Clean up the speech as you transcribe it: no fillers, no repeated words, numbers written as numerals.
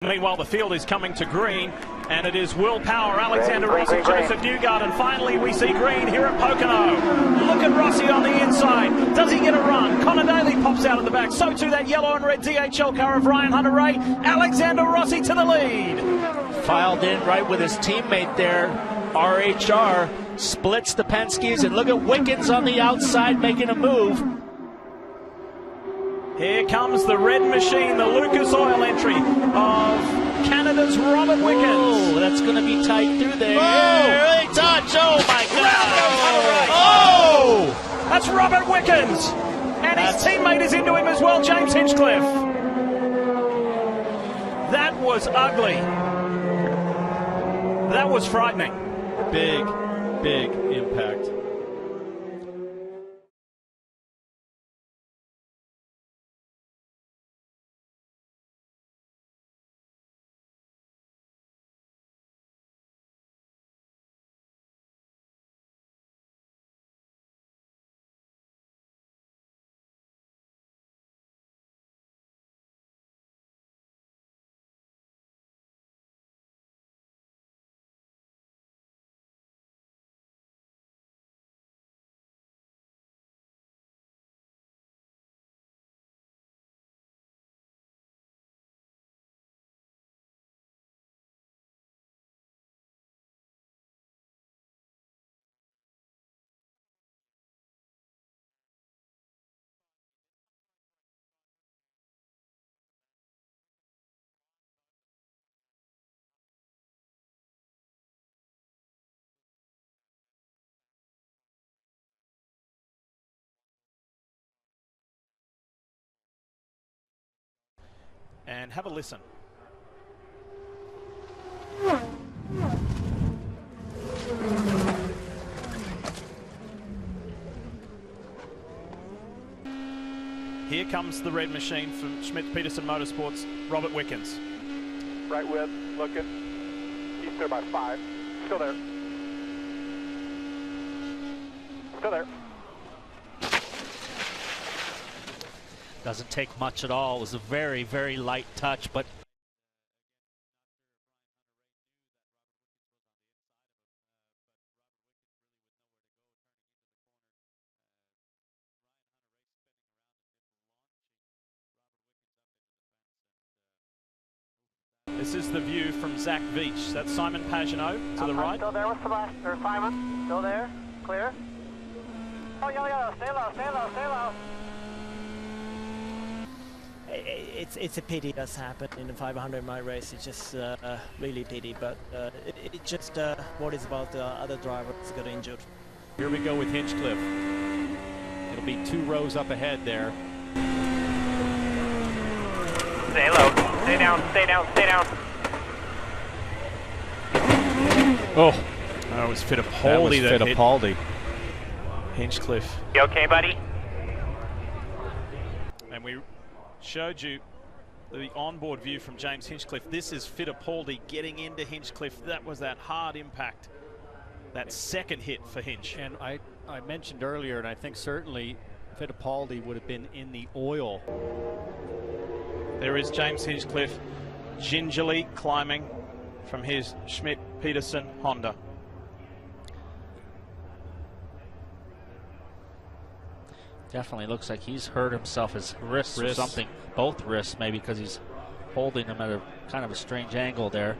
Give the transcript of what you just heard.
Meanwhile, the field is coming to green, and it is Will Power, Alexander Rossi, Joseph Newgard, and finally we see green here at Pocono. Look at Rossi on the inside. Does he get a run? Connor Daly pops out at the back. So too that yellow and red DHL car of Ryan Hunter-Reay. Alexander Rossi to the lead. Filed in right with his teammate there. RHR splits the Penske's, and look at Wickens on the outside making a move. Here comes the red machine, the Lucas Oil entry of Canada's Robert Wickens. Oh, that's going to be tight through there. Oh, early touch. Oh, my God. Oh! That's Robert Wickens. And his teammate is into him as well, James Hinchcliffe. That was ugly. That was frightening. Big impact. And have a listen. Here comes the red machine from Schmidt-Peterson Motorsports, Robert Wickens. Right with, looking. He's there by 5. Still there. Still there. Doesn't take much at all. It was a very light touch, but this is the view from Zach Veach. That's Simon Pagenaud to the right. Still there with Sebastian, Simon. Still there. Clear. Oh, yellow. Stay low, stay low, stay low. It's a pity that's happened in the 500-mile race. It's just really pity, but it just worries about the other drivers got injured. Here we go with Hinchcliffe. It'll be 2 rows up ahead there. Stay low. Stay down, stay down, stay down. Oh, that was Fittipaldi that Fittipaldi. hit Hinchcliffe. You okay, buddy? And we showed you the onboard view from James Hinchcliffe. This is Fittipaldi getting into Hinchcliffe. That was that hard impact, that second hit for Hinch. And I mentioned earlier, and I think certainly Fittipaldi would have been in the oil. There is James Hinchcliffe gingerly climbing from his Schmidt-Peterson Honda. definitely looks like he's hurt himself, his wrists or something. Both wrists maybe, because he's holding them at a kind of a strange angle there.